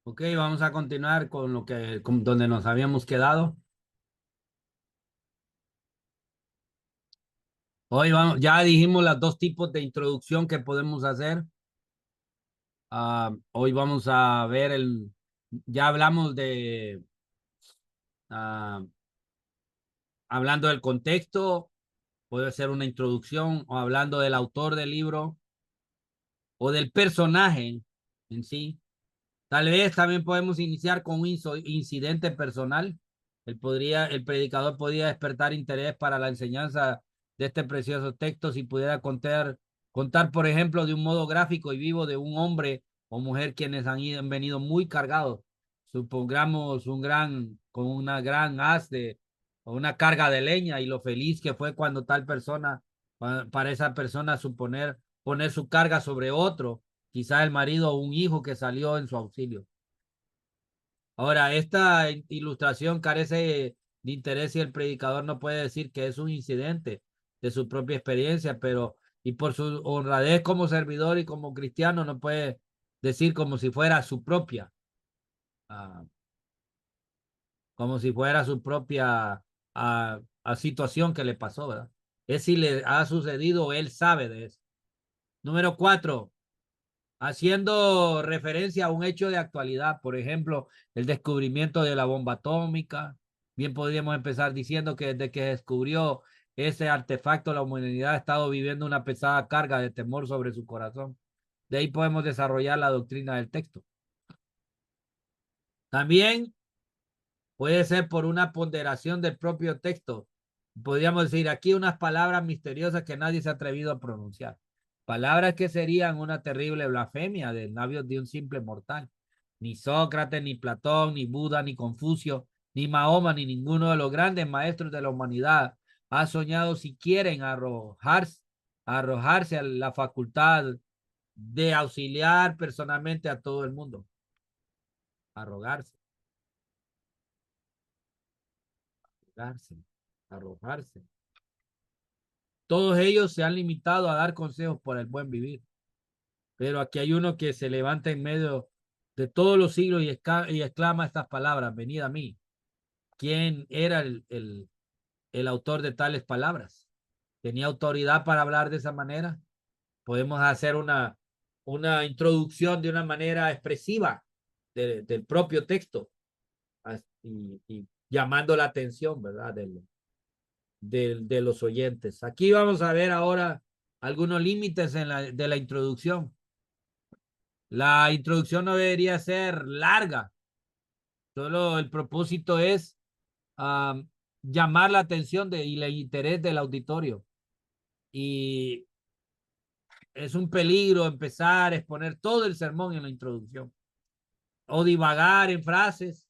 Ok, vamos a continuar con donde nos habíamos quedado. Hoy vamos, ya dijimos los dos tipos de introducción que podemos hacer. Hoy vamos a ver ya hablamos ah, hablando del contexto, puede ser una introducción o hablando del autor del libro o del personaje en sí. Tal vez también podemos iniciar con un incidente personal. El predicador podría despertar interés para la enseñanza de este precioso texto si pudiera contar, por ejemplo, de un modo gráfico y vivo de un hombre o mujer quienes han venido muy cargados. Supongamos con una gran o una carga de leña y lo feliz que fue cuando tal persona, para esa persona poner su carga sobre otro, quizá el marido o un hijo que salió en su auxilio. Ahora, esta ilustración carece de interés y el predicador no puede decir que es un incidente de su propia experiencia, pero y por su honradez como servidor y como cristiano no puede decir como si fuera su propia, ah, como si fuera su propia situación que le pasó, ¿verdad? Es si le ha sucedido, él sabe de eso. Número 4, haciendo referencia a un hecho de actualidad, por ejemplo, el descubrimiento de la bomba atómica. Bien podríamos empezar diciendo que desde que descubrió ese artefacto, la humanidad ha estado viviendo una pesada carga de temor sobre su corazón. De ahí podemos desarrollar la doctrina del texto. También puede ser por una ponderación del propio texto. Podríamos decir aquí unas palabras misteriosas que nadie se ha atrevido a pronunciar. Palabras que serían una terrible blasfemia de labios de un simple mortal. Ni Sócrates, ni Platón, ni Buda, ni Confucio, ni Mahoma, ni ninguno de los grandes maestros de la humanidad ha soñado si quieren arrojarse a la facultad de auxiliar personalmente a todo el mundo. Arrogarse, arrogarse, arrojarse. Todos ellos se han limitado a dar consejos por el buen vivir. Pero aquí hay uno que se levanta en medio de todos los siglos y exclama estas palabras: venid a mí. ¿Quién era el autor de tales palabras? ¿Tenía autoridad para hablar de esa manera? Podemos hacer una introducción de una manera expresiva del propio texto y llamando la atención, ¿verdad? De los oyentes. Aquí vamos a ver ahora algunos límites de la introducción. La introducción no debería ser larga, solo el propósito es um, llamar la atención y el interés del auditorio. Y es un peligro empezar a exponer todo el sermón en la introducción o divagar en frases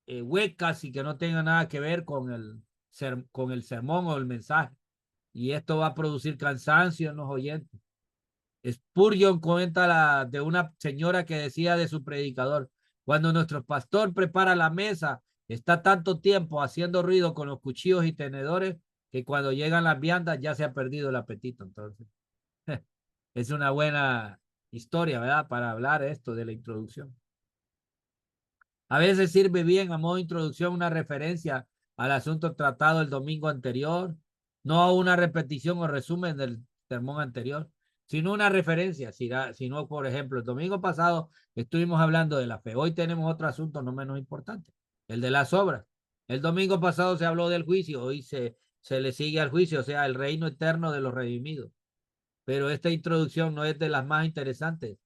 huecas y que no tengan nada que ver con el sermón o el mensaje. Y esto va a producir cansancio en los oyentes. Spurgeon cuenta de una señora que decía de su predicador: cuando nuestro pastor prepara la mesa, está tanto tiempo haciendo ruido con los cuchillos y tenedores que cuando llegan las viandas ya se ha perdido el apetito. Entonces, es una buena historia, ¿verdad? Para hablar esto de la introducción. A veces sirve bien a modo de introducción una referencia al asunto tratado el domingo anterior, no a una repetición o resumen del sermón anterior, sino una referencia. Si no, por ejemplo, el domingo pasado estuvimos hablando de la fe, hoy tenemos otro asunto no menos importante, el de las obras. El domingo pasado se habló del juicio, hoy se le sigue al juicio, o sea, el reino eterno de los redimidos. Pero esta introducción no es de las más interesantes.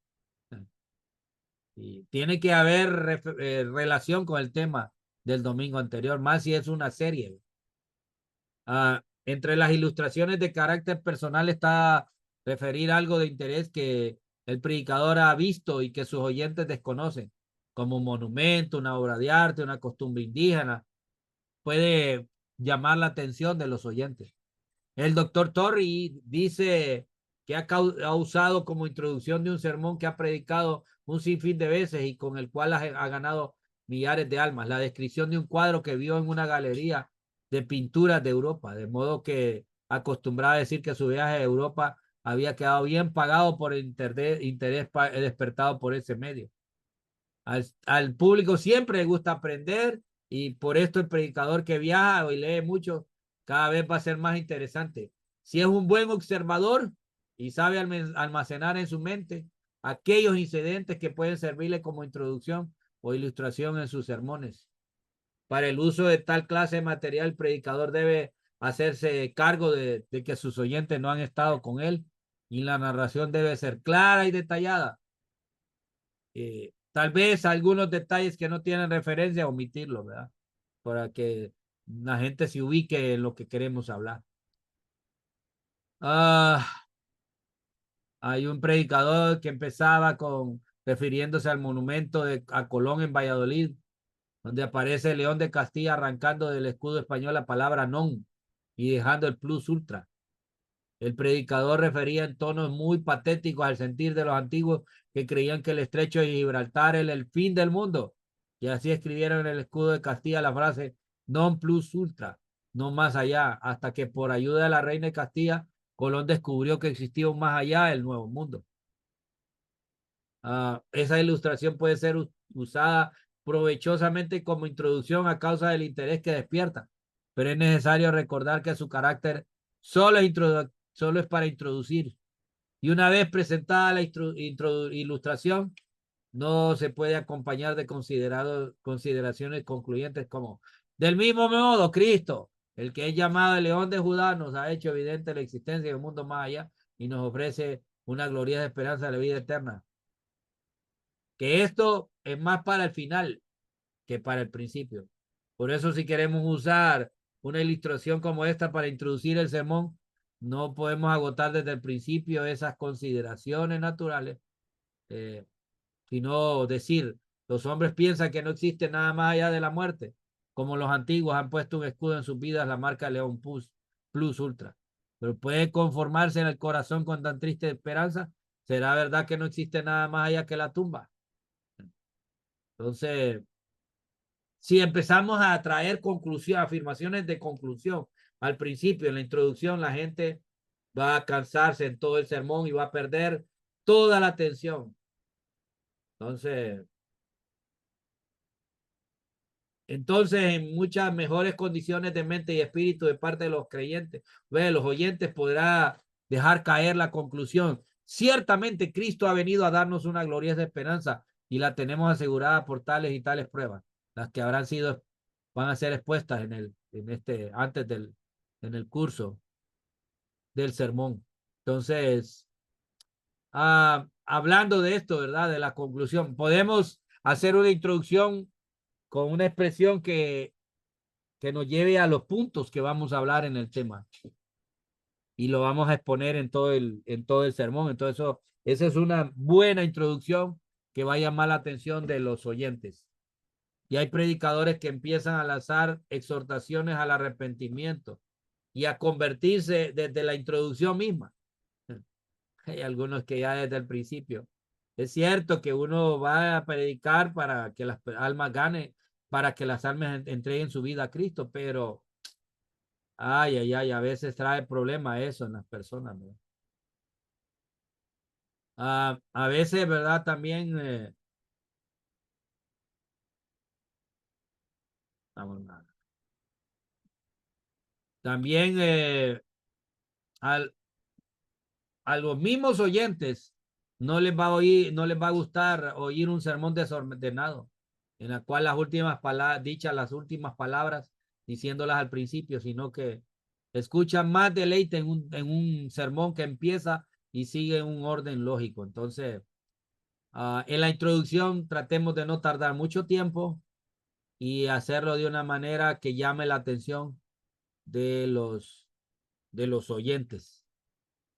Y tiene que haber relación con el tema del domingo anterior, más si es una serie. Entre las ilustraciones de carácter personal está referir algo de interés que el predicador ha visto y que sus oyentes desconocen, como un monumento, una obra de arte, una costumbre indígena. Puede llamar la atención de los oyentes. El doctor Torrey dice que ha usado como introducción de un sermón que ha predicado un sinfín de veces y con el cual ha ganado millares de almas, la descripción de un cuadro que vio en una galería de pinturas de Europa, de modo que acostumbraba a decir que su viaje a Europa había quedado bien pagado por el interés despertado por ese medio. Al público siempre le gusta aprender y por esto el predicador que viaja y lee mucho cada vez va a ser más interesante. Si es un buen observador y sabe almacenar en su mente aquellos incidentes que pueden servirle como introducción o ilustración en sus sermones. Para el uso de tal clase de material, el predicador debe hacerse cargo de que sus oyentes no han estado con él y la narración debe ser clara y detallada. Tal vez algunos detalles que no tienen referencia, omitirlo, ¿verdad? Para que la gente se ubique en lo que queremos hablar. Hay un predicador que empezaba refiriéndose al monumento a Colón en Valladolid, donde aparece el León de Castilla arrancando del escudo español la palabra non y dejando el plus ultra. El predicador refería en tonos muy patéticos al sentir de los antiguos que creían que el estrecho de Gibraltar era el fin del mundo. Y así escribieron en el escudo de Castilla la frase non plus ultra, no más allá, hasta que por ayuda de la reina de Castilla, Colón descubrió que existía un más allá del Nuevo Mundo. Esa ilustración puede ser usada provechosamente como introducción a causa del interés que despierta, pero es necesario recordar que su carácter solo es para introducir. Y una vez presentada la ilustración, no se puede acompañar de consideraciones concluyentes como, del mismo modo, Cristo, el que es llamado el León de Judá, nos ha hecho evidente la existencia de un mundo más allá y nos ofrece una gloriosa esperanza de la vida eterna. Que esto es más para el final que para el principio. Por eso si queremos usar una ilustración como esta para introducir el sermón, no podemos agotar desde el principio esas consideraciones naturales, eh, sino decir, los hombres piensan que no existe nada más allá de la muerte, como los antiguos han puesto un escudo en sus vidas, la marca León Plus Ultra. Pero puede conformarse en el corazón con tan triste esperanza. ¿Será verdad que no existe nada más allá que la tumba? Entonces, si empezamos a traer afirmaciones de conclusión al principio, en la introducción, la gente va a cansarse en todo el sermón y va a perder toda la atención. Entonces, en muchas mejores condiciones de mente y espíritu de parte de los creyentes, de los oyentes, podrá dejar caer la conclusión. Ciertamente Cristo ha venido a darnos una gloriosa esperanza y la tenemos asegurada por tales y tales pruebas, las que van a ser expuestas en el curso del sermón. Entonces, hablando de esto, ¿verdad? De la conclusión, podemos hacer una introducción con una expresión que nos lleve a los puntos que vamos a hablar en el tema y lo vamos a exponer en todo el sermón. Entonces, esa es una buena introducción que va a llamar la atención de los oyentes. Y hay predicadores que empiezan a lanzar exhortaciones al arrepentimiento y a convertirse desde la introducción misma. Hay algunos que ya desde el principio. Es cierto que uno va a predicar para que las almas ganen, para que las almas entreguen su vida a Cristo, pero a veces trae problema eso en las personas, ¿no? A veces, ¿verdad? También, vamos, también al, a los mismos oyentes no les va a gustar oír un sermón desordenado, en la cual las últimas palabras, dichas las últimas palabras, diciéndolas al principio, sino que escuchan más deleite en un sermón que empieza y sigue un orden lógico. Entonces, en la introducción tratemos de no tardar mucho tiempo y hacerlo de una manera que llame la atención de de los oyentes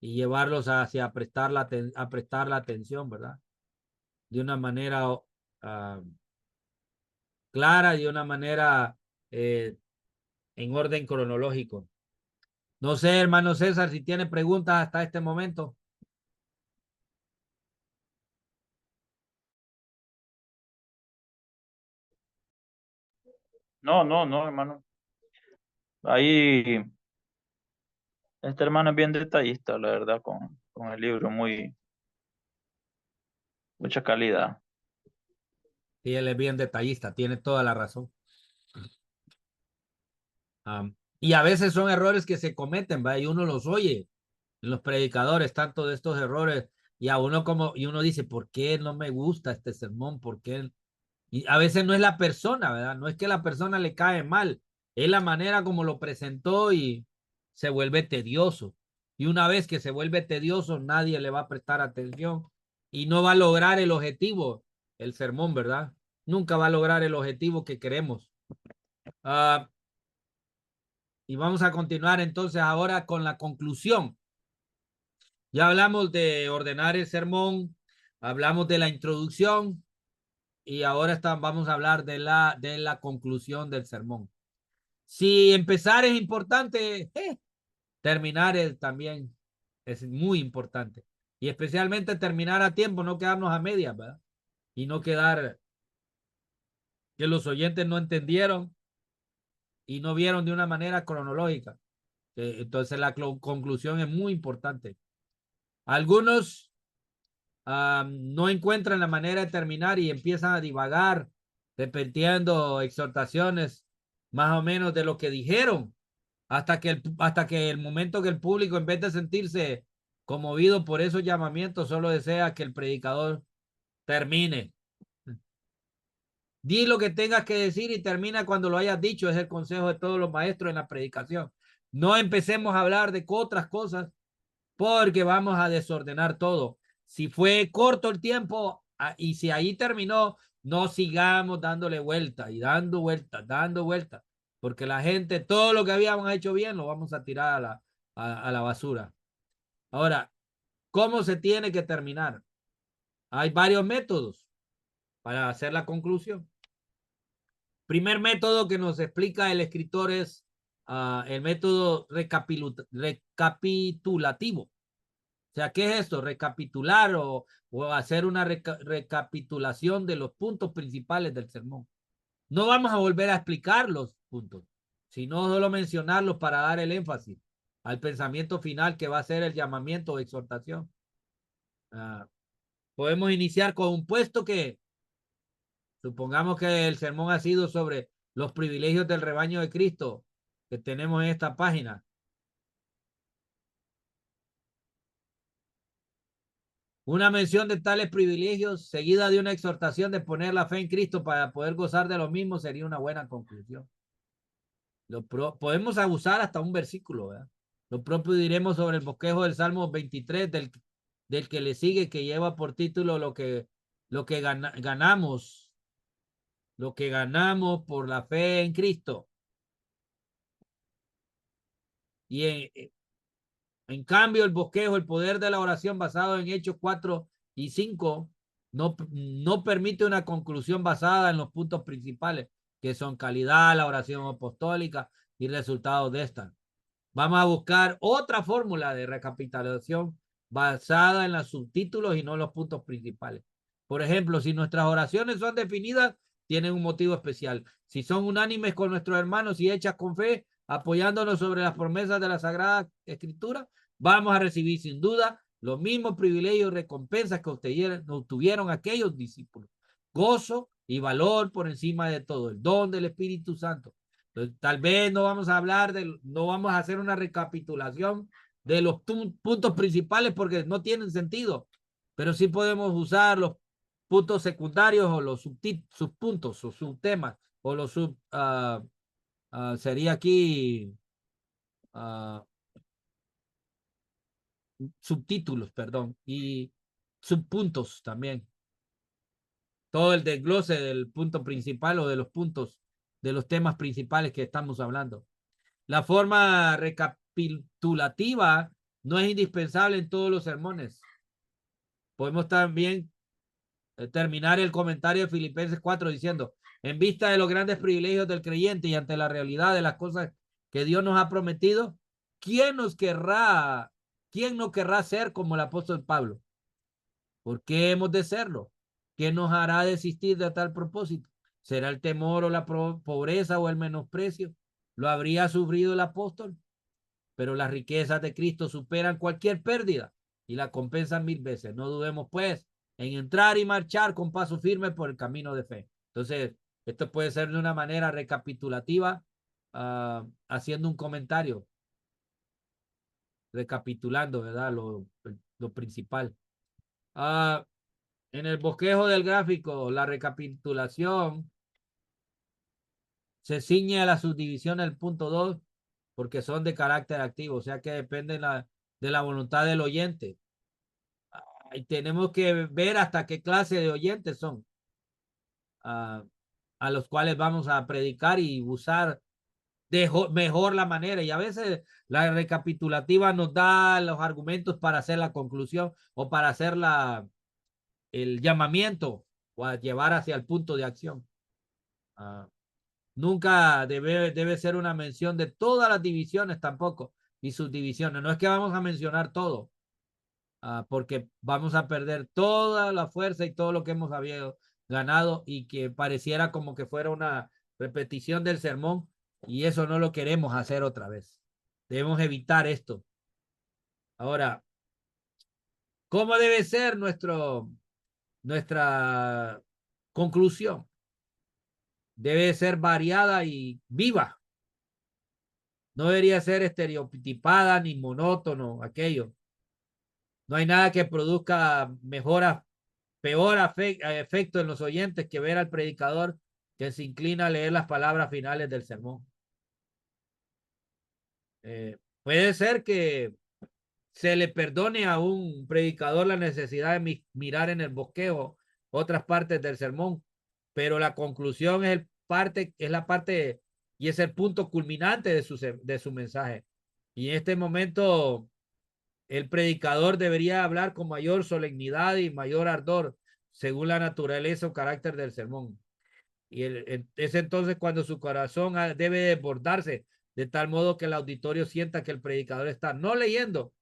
y llevarlos hacia a prestar la atención, ¿verdad? De una manera clara, de una manera eh, en orden cronológico. No sé, hermano César, si tiene preguntas hasta este momento. No, no, no, hermano. Ahí, este hermano es bien detallista, la verdad, con el libro, mucha calidad. Y él es bien detallista, tiene toda la razón. Y a veces son errores que se cometen, ¿va? Y uno los oye en los predicadores, tanto de estos errores, y a uno y uno dice, ¿por qué no me gusta este sermón? ¿Por qué? Y a veces no es la persona, ¿verdad? No es que la persona le cae mal, es la manera como lo presentó y se vuelve tedioso. Y una vez que se vuelve tedioso, nadie le va a prestar atención y no va a lograr el objetivo, el sermón, ¿verdad? Nunca va a lograr el objetivo que queremos. Ah, y vamos a continuar entonces ahora con la conclusión. Ya hablamos de ordenar el sermón, hablamos de la introducción y ahora vamos a hablar de la conclusión del sermón. Si empezar es importante, terminar también es muy importante. Y especialmente terminar a tiempo, no quedarnos a medias, ¿verdad? Y no quedar que los oyentes no entendieron y no vieron de una manera cronológica. Entonces la conclusión es muy importante. Algunos no encuentran la manera de terminar y empiezan a divagar, repitiendo exhortaciones más o menos de lo que dijeron, hasta que el momento que el público, en vez de sentirse conmovido por esos llamamientos, solo desea que el predicador termine. Di lo que tengas que decir y termina cuando lo hayas dicho, es el consejo de todos los maestros en la predicación. No empecemos a hablar de otras cosas porque vamos a desordenar todo. Si fue corto el tiempo y si ahí terminó, no sigamos dándole vuelta y dando vueltas, porque la gente, todo lo que habíamos hecho bien, lo vamos a tirar a la basura. Ahora, ¿cómo se tiene que terminar? Hay varios métodos para hacer la conclusión. Primer método que nos explica el escritor es el método recapitulativo. O sea, ¿qué es esto? Recapitular o hacer una recapitulación de los puntos principales del sermón. No vamos a volver a explicar los puntos, sino solo mencionarlos para dar el énfasis al pensamiento final que va a ser el llamamiento o exhortación. Podemos iniciar con un puesto que supongamos que el sermón ha sido sobre los privilegios del rebaño de Cristo que tenemos en esta página. Una mención de tales privilegios seguida de una exhortación de poner la fe en Cristo para poder gozar de los mismos sería una buena conclusión. Podemos abusar hasta un versículo, ¿verdad? Lo propio diremos sobre el bosquejo del Salmo 23 del que le sigue, que lleva por título ganamos, lo que ganamos por la fe en Cristo. Y en cambio, el bosquejo, el poder de la oración basado en Hechos 4 y 5, no permite una conclusión basada en los puntos principales, que son calidad, la oración apostólica y resultados de esta. Vamos a buscar otra fórmula de recapitulación basada en los subtítulos y no en los puntos principales. Por ejemplo, si nuestras oraciones son definidas, tienen un motivo especial. Si son unánimes con nuestros hermanos y hechas con fe, apoyándonos sobre las promesas de la Sagrada Escritura, vamos a recibir sin duda los mismos privilegios y recompensas que obtuvieron aquellos discípulos. Gozo y valor por encima de todo, el don del Espíritu Santo. Entonces, tal vez no vamos a hacer una recapitulación de los puntos principales porque no tienen sentido, pero sí podemos usar los puntos secundarios o los subpuntos o subtemas o sería aquí uh, subtítulos, perdón, y subpuntos también. Todo el desglose del punto principal o de los puntos de los temas principales que estamos hablando. La forma recapitulativa no es indispensable en todos los sermones. Podemos también terminar el comentario de Filipenses 4 diciendo, en vista de los grandes privilegios del creyente y ante la realidad de las cosas que Dios nos ha prometido, ¿quién no querrá ser como el apóstol Pablo? ¿Por qué hemos de serlo? ¿Qué nos hará desistir de tal propósito? ¿Será el temor o la pobreza o el menosprecio? ¿Lo habría sufrido el apóstol? Pero las riquezas de Cristo superan cualquier pérdida y la compensan 1000 veces. No dudemos, pues, en entrar y marchar con paso firme por el camino de fe. Entonces, esto puede ser de una manera recapitulativa, haciendo un comentario, recapitulando, ¿verdad? Lo principal. En el bosquejo del gráfico, la recapitulación se ciñe a la subdivisión del punto 2 porque son de carácter activo, o sea que depende de la voluntad del oyente. Y tenemos que ver hasta qué clase de oyentes son, uh, a los cuales vamos a predicar y usar mejor la manera. Y a veces la recapitulativa nos da los argumentos para hacer la conclusión o para hacer el llamamiento o a llevar hacia el punto de acción. Nunca debe ser una mención de todas las divisiones tampoco y subdivisiones. No es que vamos a mencionar todo, porque vamos a perder toda la fuerza y todo lo que hemos habido ganado y que pareciera como que fuera una repetición del sermón y eso no lo queremos hacer otra vez. Debemos evitar esto. Ahora, ¿cómo debe ser nuestra conclusión? Debe ser variada y viva. No debería ser estereotipada ni monótono aquello. No hay nada que produzca peor efecto en los oyentes que ver al predicador que se inclina a leer las palabras finales del sermón. Puede ser que se le perdone a un predicador la necesidad de mirar en el bosquejo otras partes del sermón, pero la conclusión es la parte y es el punto culminante de su mensaje. Y en este momento el predicador debería hablar con mayor solemnidad y mayor ardor según la naturaleza o carácter del sermón. Y es entonces cuando su corazón debe desbordarse de tal modo que el auditorio sienta que el predicador está no leyendo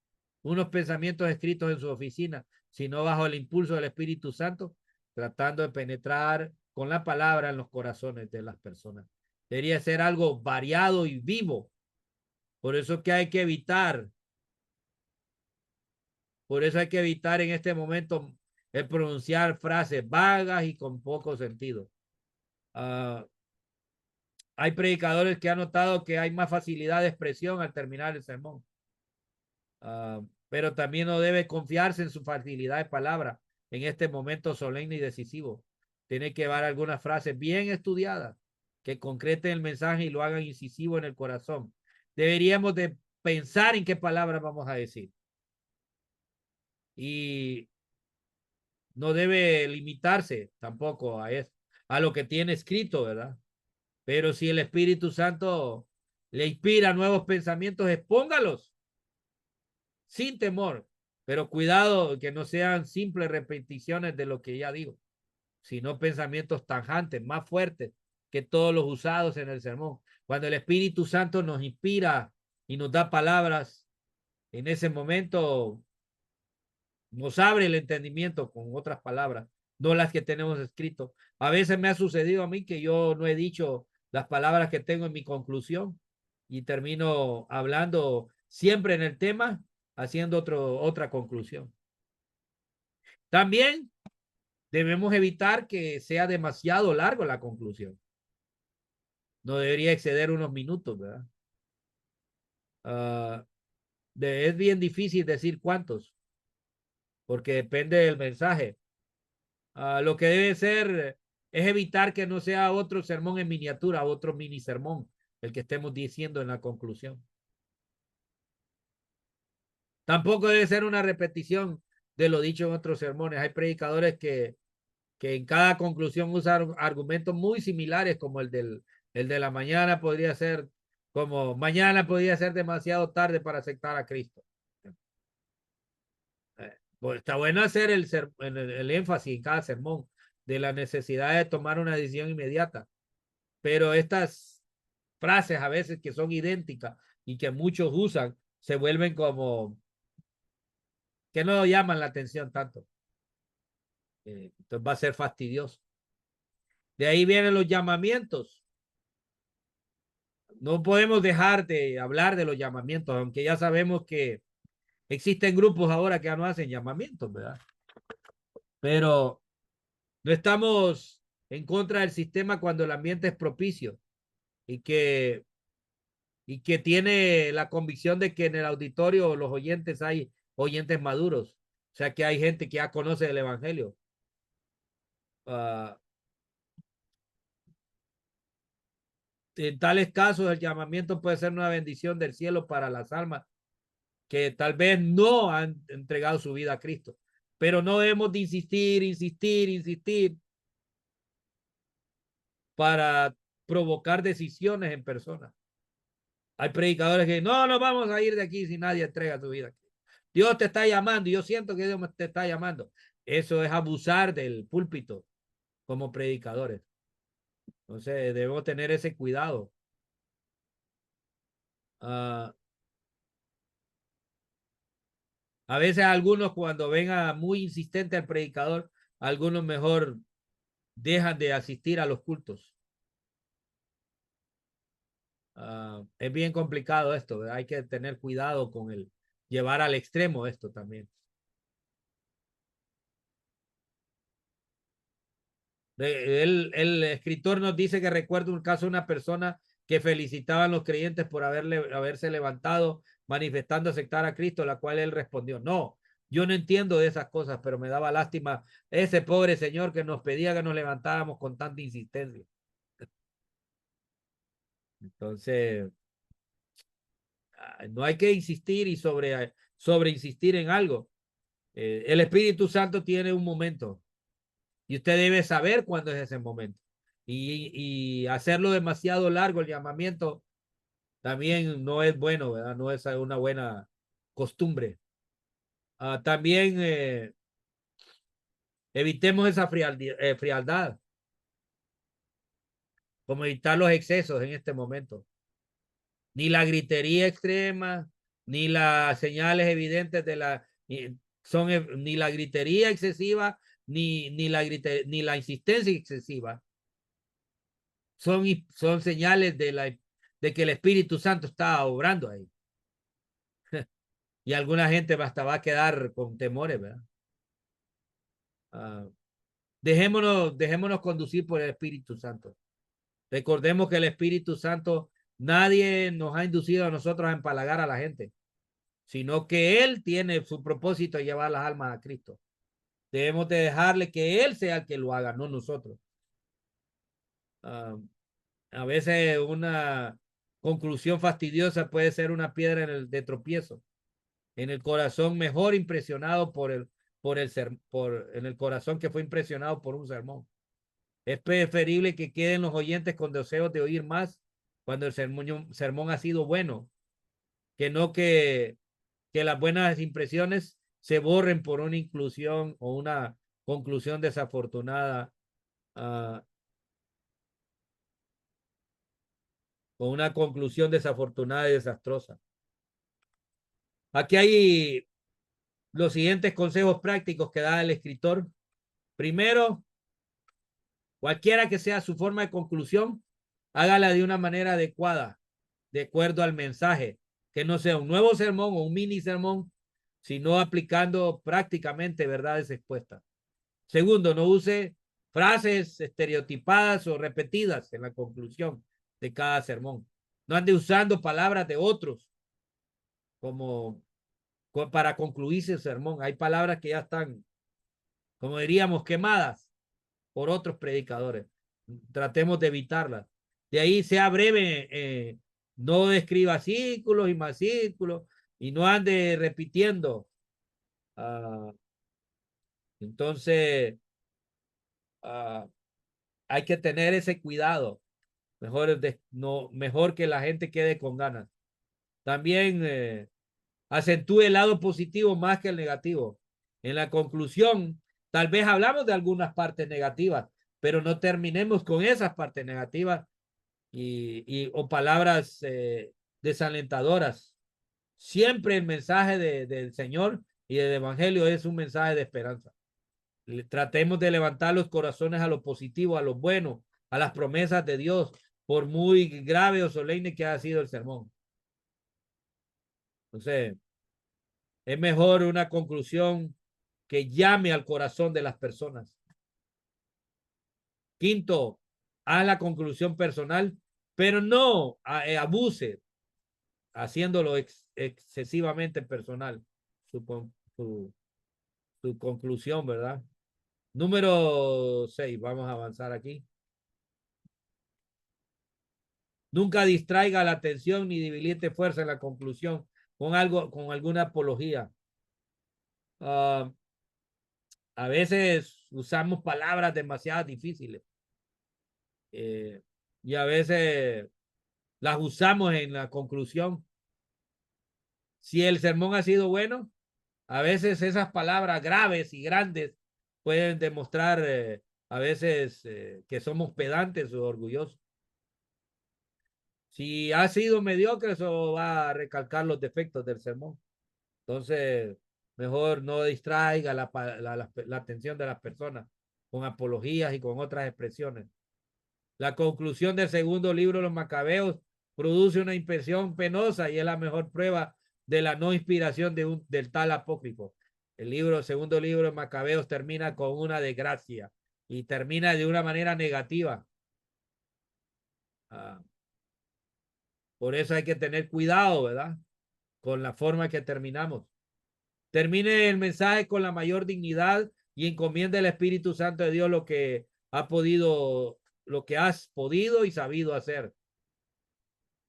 unos pensamientos escritos en su oficina, sino bajo el impulso del Espíritu Santo, tratando de penetrar con la palabra en los corazones de las personas. Debería ser algo variado y vivo. Por eso que hay que evitar Por eso hay que evitar en este momento el pronunciar frases vagas y con poco sentido. Hay predicadores que han notado que hay más facilidad de expresión al terminar el sermón. Pero también no debe confiarse en su facilidad de palabra en este momento solemne y decisivo. Tiene que dar algunas frases bien estudiadas que concreten el mensaje y lo hagan incisivo en el corazón. Deberíamos de pensar en qué palabras vamos a decir. Y no debe limitarse tampoco a lo que tiene escrito, ¿verdad? Pero si el Espíritu Santo le inspira nuevos pensamientos, expóngalos sin temor, pero cuidado que no sean simples repeticiones de lo que ya digo, sino pensamientos tajantes, más fuertes que todos los usados en el sermón. Cuando el Espíritu Santo nos inspira y nos da palabras, en ese momento nos abre el entendimiento con otras palabras, no las que tenemos escrito. A veces me ha sucedido a mí que yo no he dicho las palabras que tengo en mi conclusión y termino hablando siempre en el tema, haciendo otra conclusión. También debemos evitar que sea demasiado largo la conclusión. No debería exceder unos minutos, ¿verdad? Es bien difícil decir cuántos, porque depende del mensaje. Lo que debe ser es evitar que no sea otro sermón en miniatura, otro mini sermón, el que estemos diciendo en la conclusión. Tampoco debe ser una repetición de lo dicho en otros sermones. Hay predicadores que en cada conclusión usan argumentos muy similares, como el de la mañana podría ser, como mañana podría ser demasiado tarde para aceptar a Cristo. Pues está bueno hacer el énfasis en cada sermón de la necesidad de tomar una decisión inmediata, pero estas frases a veces que son idénticas y que muchos usan se vuelven como que no llaman la atención tanto. Entonces va a ser fastidioso. De ahí vienen los llamamientos. No podemos dejar de hablar de los llamamientos, aunque ya sabemos que existen grupos ahora que ya no hacen llamamientos, ¿verdad? Pero no estamos en contra del sistema cuando el ambiente es propicio y que tiene la convicción de que en el auditorio los oyentes hay oyentes maduros. O sea, que hay gente que ya conoce el evangelio. En tales casos, el llamamiento puede ser una bendición del cielo para las almas que tal vez no han entregado su vida a Cristo. Pero no debemos de insistir, insistir, insistir para provocar decisiones en personas. Hay predicadores que no nos vamos a ir de aquí si nadie entrega su vida. Dios te está llamando y yo siento que Dios te está llamando. Eso es abusar del púlpito como predicadores. Entonces debemos tener ese cuidado. Uh, a veces algunos cuando venga muy insistente el predicador, algunos mejor dejan de asistir a los cultos. Es bien complicado esto, ¿verdad? Hay que tener cuidado con el llevar al extremo esto también. El escritor nos dice que recuerda un caso de una persona que felicitaba a los creyentes por haberse levantado manifestando aceptar a Cristo, la cual él respondió, no, yo no entiendo de esas cosas, pero me daba lástima ese pobre señor que nos pedía que nos levantáramos con tanta insistencia. Entonces, no hay que insistir y sobre insistir en algo. El Espíritu Santo tiene un momento y usted debe saber cuándo es ese momento. Y hacerlo demasiado largo el llamamiento también no es bueno, ¿verdad? No es una buena costumbre. También evitemos esa frialdad, como evitar los excesos en este momento. Ni la gritería extrema, ni las señales evidentes de ni la gritería excesiva, ni la insistencia excesiva. Son señales de que el Espíritu Santo está obrando ahí. Y alguna gente hasta va a quedar con temores, ¿verdad? Uh, dejémonos conducir por el Espíritu Santo. Recordemos que el Espíritu Santo, nadie nos ha inducido a nosotros a empalagar a la gente, sino que Él tiene su propósito de llevar las almas a Cristo. Debemos de dejarle que Él sea el que lo haga, no nosotros. A veces una conclusión fastidiosa puede ser una piedra de tropiezo en el corazón mejor impresionado en el corazón que fue impresionado por un sermón. Es preferible que queden los oyentes con deseos de oír más cuando el sermón ha sido bueno, que no que las buenas impresiones se borren por una inclusión o una conclusión desafortunada o una conclusión desafortunada y desastrosa. Aquí hay los siguientes consejos prácticos que da el escritor. Primero, cualquiera que sea su forma de conclusión, hágala de una manera adecuada, de acuerdo al mensaje, que no sea un nuevo sermón o un mini sermón, sino aplicando prácticamente verdades expuestas. Segundo, no use frases estereotipadas o repetidas en la conclusión de cada sermón. No ande usando palabras de otros como para concluirse el sermón. Hay palabras que ya están, como diríamos, quemadas por otros predicadores. Tratemos de evitarlas. De ahí sea breve, no escriba círculos y más círculos y no ande repitiendo. Entonces, hay que tener ese cuidado. Mejor que la gente quede con ganas. También acentúe el lado positivo más que el negativo. En la conclusión, tal vez hablamos de algunas partes negativas, pero no terminemos con esas partes negativas o palabras desalentadoras. Siempre el mensaje del Señor y del Evangelio es un mensaje de esperanza. Tratemos de levantar los corazones a lo positivo, a lo bueno, a las promesas de Dios, por muy grave o solemne que haya sido el sermón. Entonces, es mejor una conclusión que llame al corazón de las personas. Quinto, haz la conclusión personal, pero no abuse haciéndolo excesivamente personal. Su, su, su conclusión, ¿verdad? Número 6, vamos a avanzar aquí. Nunca distraiga la atención ni debilite fuerza en la conclusión con algo, con alguna apología. A veces usamos palabras demasiado difíciles y a veces las usamos en la conclusión. Si el sermón ha sido bueno, a veces esas palabras graves y grandes pueden demostrar a veces que somos pedantes o orgullosos. Si ha sido mediocre, eso va a recalcar los defectos del sermón. Entonces, mejor no distraiga la atención de las personas con apologías y con otras expresiones. La conclusión del segundo libro de los Macabeos produce una impresión penosa y es la mejor prueba de la no inspiración del tal apócrifo. El segundo libro de Macabeos termina con una desgracia y termina de una manera negativa. Ah, por eso hay que tener cuidado, ¿verdad? Con la forma que terminamos. Termine el mensaje con la mayor dignidad y encomienda al Espíritu Santo de Dios lo que ha podido, lo que has podido y sabido hacer.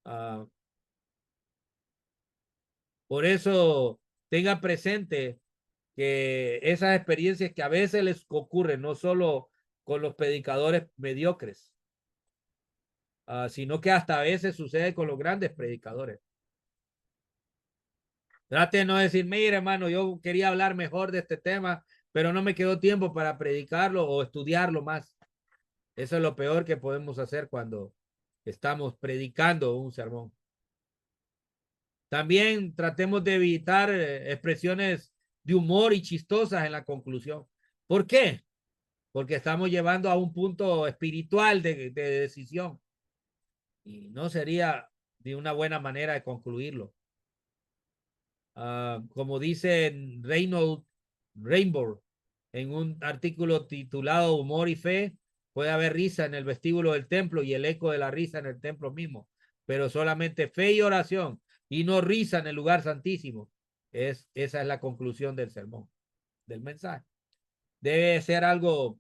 Uh, por eso tenga presente que esas experiencias que a veces les ocurren, no solo con los predicadores mediocres, sino que hasta a veces sucede con los grandes predicadores. Trate de no decir, mire, hermano, yo quería hablar mejor de este tema, pero no me quedó tiempo para predicarlo o estudiarlo más. Eso es lo peor que podemos hacer cuando estamos predicando un sermón. También tratemos de evitar expresiones de humor y chistosas en la conclusión. ¿Por qué? Porque estamos llevando a un punto espiritual de decisión y no sería de una buena manera de concluirlo. Como dice Reynold Rainbow en un artículo titulado Humor y Fe, puede haber risa en el vestíbulo del templo y el eco de la risa en el templo mismo, pero solamente fe y oración y no risa en el lugar santísimo. Esa es la conclusión del sermón, del mensaje. Debe ser algo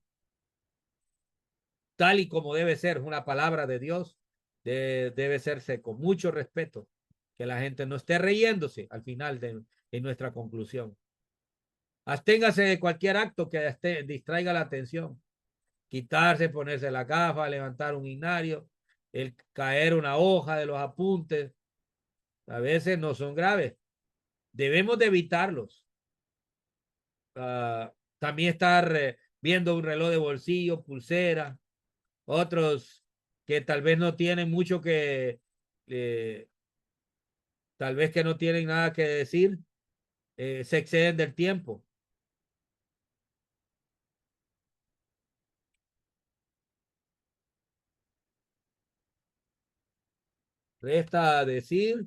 tal y como debe ser, una palabra de Dios, debe serse con mucho respeto, que la gente no esté riéndose al final de nuestra conclusión. Absténgase de cualquier acto que distraiga la atención. Quitarse, ponerse la gafa, levantar un himnario, el caer una hoja de los apuntes. A veces no son graves. Debemos de evitarlos. También estar viendo un reloj de bolsillo, pulsera. Otros que tal vez no tienen mucho eh, tal vez que no tienen nada que decir, se exceden del tiempo. Resta decir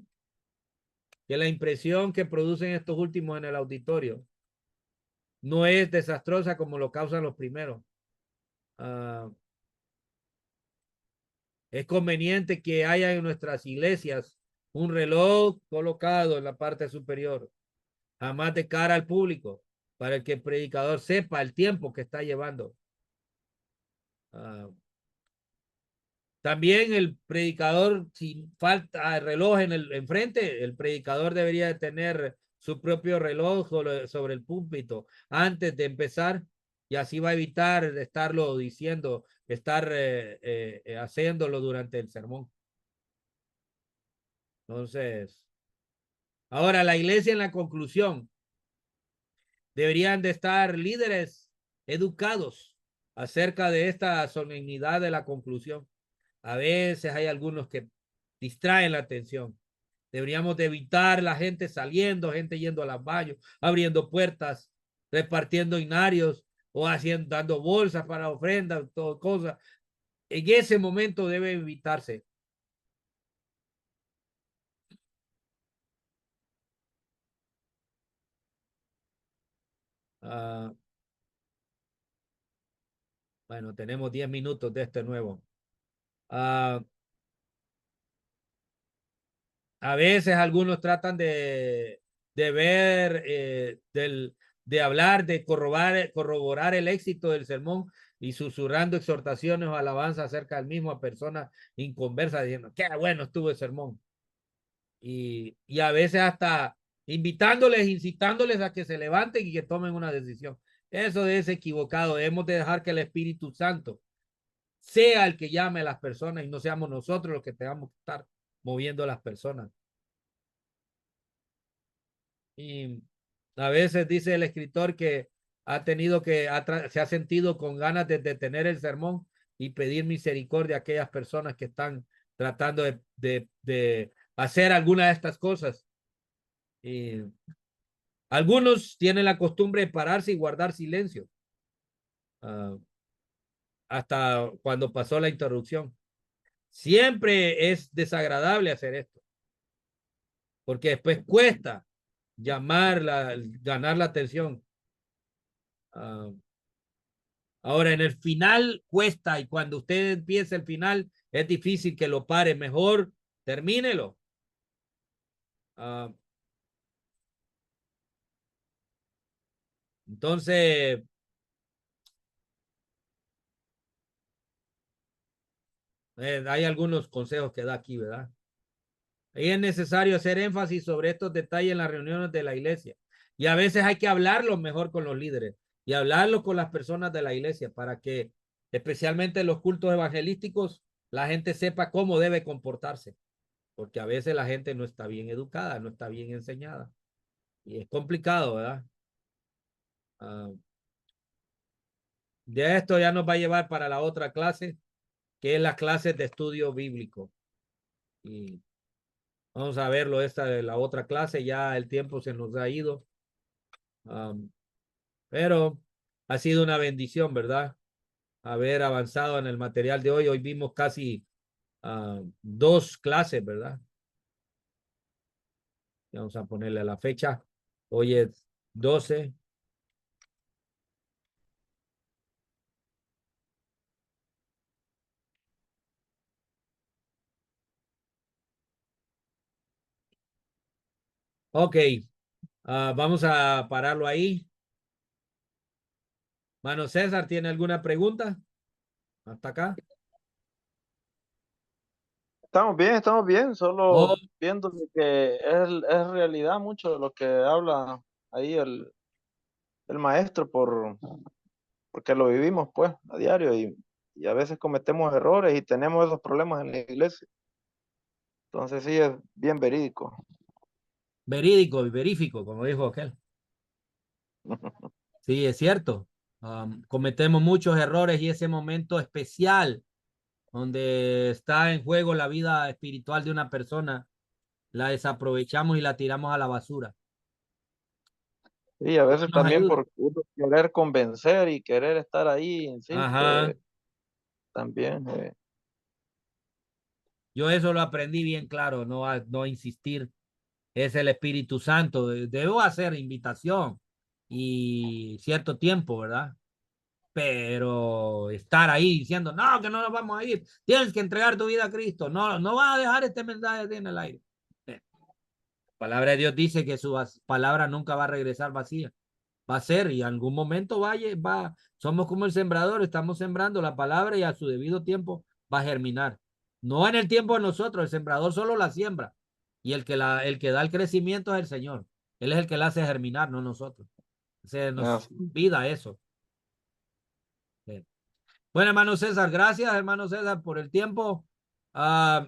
que la impresión que producen estos últimos en el auditorio no es desastrosa como lo causan los primeros. Uh, es conveniente que haya en nuestras iglesias un reloj colocado en la parte superior, jamás de cara al público, para que el predicador sepa el tiempo que está llevando. También el predicador, si falta el reloj en el enfrente, el predicador debería de tener su propio reloj sobre el púlpito antes de empezar y así va a evitar estarlo diciendo, estar haciéndolo durante el sermón. Entonces, ahora la iglesia en la conclusión deberían de estar líderes educados acerca de esta solemnidad de la conclusión. A veces hay algunos que distraen la atención. Deberíamos de evitar la gente saliendo, gente yendo a las baños, abriendo puertas, repartiendo inarios o haciendo, dando bolsas para ofrendas, todo cosas. En ese momento debe evitarse. Ah, bueno, tenemos 10 minutos de este nuevo. Ah, a veces algunos tratan de ver, de hablar, de corroborar el éxito del sermón y susurrando exhortaciones o alabanzas acerca del mismo a personas inconversas diciendo, qué bueno estuvo el sermón. Y a veces hasta invitándoles, incitándoles a que se levanten y que tomen una decisión. Eso es equivocado. Debemos de dejar que el Espíritu Santo sea el que llame a las personas y no seamos nosotros los que tengamos que estar moviendo a las personas. Y a veces dice el escritor que ha tenido que, se ha sentido con ganas de detener el sermón y pedir misericordia a aquellas personas que están tratando de hacer alguna de estas cosas. Y algunos tienen la costumbre de pararse y guardar silencio hasta cuando pasó la interrupción. Siempre es desagradable hacer esto, porque después cuesta ganar la atención. Uh, Ahora, en el final cuesta y cuando usted empieza el final es difícil que lo pare. Mejor termínelo. Uh, entonces, hay algunos consejos que da aquí, ¿verdad? Ahí es necesario hacer énfasis sobre estos detalles en las reuniones de la iglesia. Y a veces hay que hablarlo mejor con los líderes y hablarlo con las personas de la iglesia para que, especialmente en los cultos evangelísticos, la gente sepa cómo debe comportarse. Porque a veces la gente no está bien educada, no está bien enseñada. Y es complicado, ¿verdad? Uh, de esto ya nos va a llevar para la otra clase, que es las clases de estudio bíblico. Y vamos a verlo esta de la otra clase, ya el tiempo se nos ha ido. Pero ha sido una bendición, ¿verdad? Haber avanzado en el material de hoy. Hoy vimos casi 2 clases, ¿verdad? Vamos a ponerle la fecha. Hoy es 12. Ok, vamos a pararlo ahí. Mano César, ¿tiene alguna pregunta? Hasta acá. Estamos bien, Oh, solo viendo de que es realidad mucho de lo que habla ahí el maestro porque lo vivimos pues a diario y a veces cometemos errores y tenemos esos problemas en la iglesia. Entonces sí es bien verídico. verídico y verífico, como dijo aquel. Sí, es cierto. Cometemos muchos errores y ese momento especial donde está en juego la vida espiritual de una persona, la desaprovechamos y la tiramos a la basura. Y a veces Nos también ayuda. por uno querer convencer y querer estar ahí en sí, Ajá. también. Yo eso lo aprendí bien claro, no insistir. Es el Espíritu Santo. Debo hacer invitación y cierto tiempo, ¿verdad? Pero estar ahí diciendo, no, que no nos vamos a ir. Tienes que entregar tu vida a Cristo. No, no vas a dejar este mensaje así en el aire. La palabra de Dios dice que su palabra nunca va a regresar vacía. Va a ser y en algún momento somos como el sembrador, estamos sembrando la palabra y a su debido tiempo va a germinar. No en el tiempo de nosotros, el sembrador solo la siembra y el que da el crecimiento es el Señor. Él es el que la hace germinar, no nosotros. Se Ah, nos sí. olvida eso. Sí. Bueno, hermano César, gracias, hermano César, por el tiempo. Ah,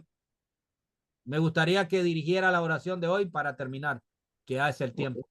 me gustaría que dirigiera la oración de hoy para terminar, que hace el tiempo.